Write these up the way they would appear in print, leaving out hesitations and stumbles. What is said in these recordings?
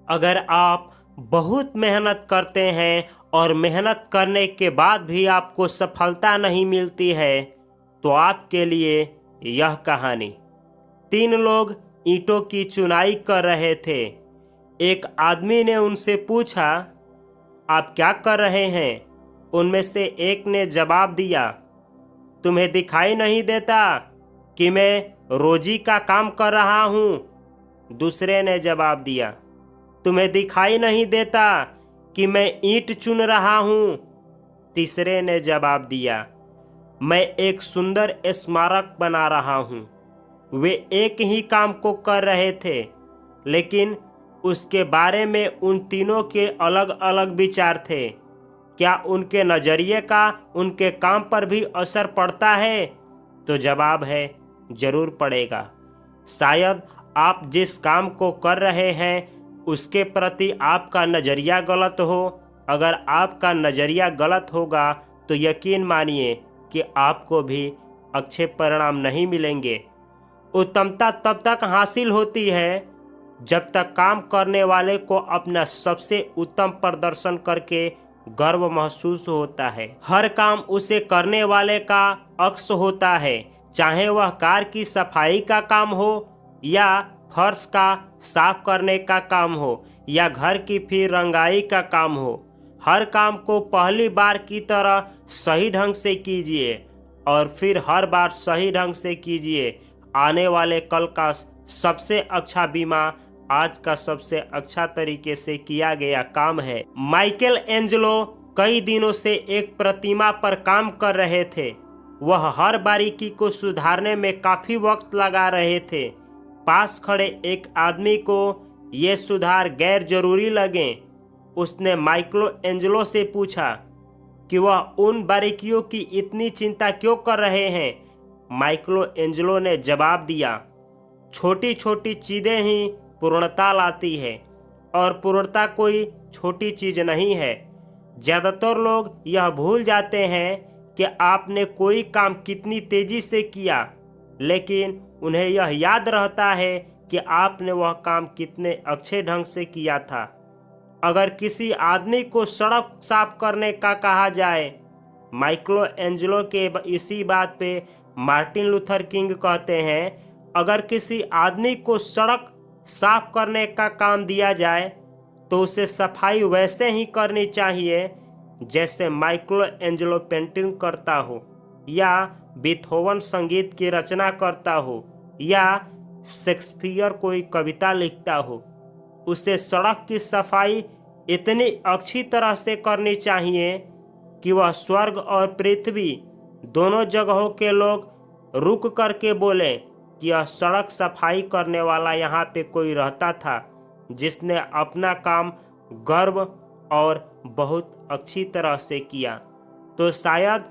अगर आप बहुत मेहनत करते हैं और मेहनत करने के बाद भी आपको सफलता नहीं मिलती है, तो आपके लिए यह कहानी। 3 लोग ईंटों की चुनाई कर रहे थे। एक आदमी ने उनसे पूछा, आप क्या कर रहे हैं? उनमें से एक ने जवाब दिया, तुम्हें दिखाई नहीं देता कि मैं रोजी का काम कर रहा हूँ? दूसरे ने जवाब दिया, तुम्हें दिखाई नहीं देता कि मैं ईंट चुन रहा हूँ? तीसरे ने जवाब दिया, मैं एक सुंदर स्मारक बना रहा हूँ। वे एक ही काम को कर रहे थे, लेकिन उसके बारे में उन तीनों के अलग अलग विचार थे। क्या उनके नज़रिए का उनके काम पर भी असर पड़ता है? तो जवाब है, जरूर पड़ेगा। शायद आप जिस काम को कर रहे हैं उसके प्रति आपका नज़रिया गलत हो। अगर आपका नज़रिया गलत होगा तो यकीन मानिए कि आपको भी अच्छे परिणाम नहीं मिलेंगे। उत्तमता तब तक हासिल होती है जब तक काम करने वाले को अपना सबसे उत्तम प्रदर्शन करके गर्व महसूस होता है। हर काम उसे करने वाले का अक्स होता है, चाहे वह कार की सफाई का काम हो या फर्श का साफ करने का काम हो या घर की फिर रंगाई का काम हो। हर काम को पहली बार की तरह सही ढंग से कीजिए और फिर हर बार सही ढंग से कीजिए। आने वाले कल का सबसे अच्छा बीमा आज का सबसे अच्छा तरीके से किया गया काम है। माइकल एंजेलो कई दिनों से एक प्रतिमा पर काम कर रहे थे। वह हर बारीकी को सुधारने में काफी वक्त लगा रहे थे। पास खड़े एक आदमी को ये सुधार गैर जरूरी लगे। उसने माइकल एंजेलो से पूछा कि वह उन बारीकियों की इतनी चिंता क्यों कर रहे हैं। माइकल एंजेलो ने जवाब दिया, छोटी छोटी चीज़ें ही पूर्णता लाती है और पूर्णता कोई छोटी चीज़ नहीं है। ज़्यादातर लोग यह भूल जाते हैं कि आपने कोई काम कितनी तेज़ी से किया, लेकिन उन्हें यह याद रहता है कि आपने वह काम कितने अच्छे ढंग से किया था। अगर किसी आदमी को सड़क साफ करने का कहा जाए, माइकल एंजेलो के इसी बात पे मार्टिन लूथर किंग कहते हैं, अगर किसी आदमी को सड़क साफ करने का काम दिया जाए तो उसे सफाई वैसे ही करनी चाहिए जैसे माइकल एंजेलो पेंटिंग करता हो या बीथोवन संगीत की रचना करता हो या शेक्सपियर कोई कविता लिखता हो। उसे सड़क की सफाई इतनी अच्छी तरह से करनी चाहिए कि वह स्वर्ग और पृथ्वी दोनों जगहों के लोग रुक करके बोले कि यह सड़क सफाई करने वाला यहाँ पे कोई रहता था जिसने अपना काम गर्व और बहुत अच्छी तरह से किया। तो शायद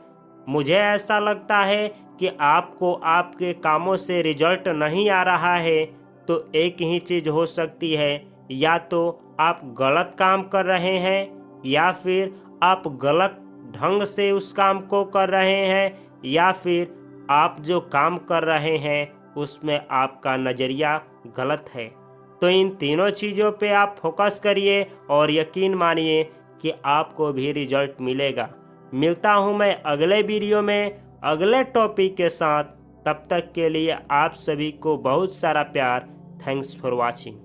मुझे ऐसा लगता है कि आपको आपके कामों से रिजल्ट नहीं आ रहा है, तो एक ही चीज़ हो सकती है, या तो आप गलत काम कर रहे हैं या फिर आप गलत ढंग से उस काम को कर रहे हैं या फिर आप जो काम कर रहे हैं उसमें आपका नज़रिया गलत है। तो इन तीनों चीज़ों पे आप फोकस करिए और यकीन मानिए कि आपको भी रिजल्ट मिलेगा। मिलता हूँ मैं अगले वीडियो में अगले टॉपिक के साथ। तब तक के लिए आप सभी को बहुत सारा प्यार। Thanks for watching.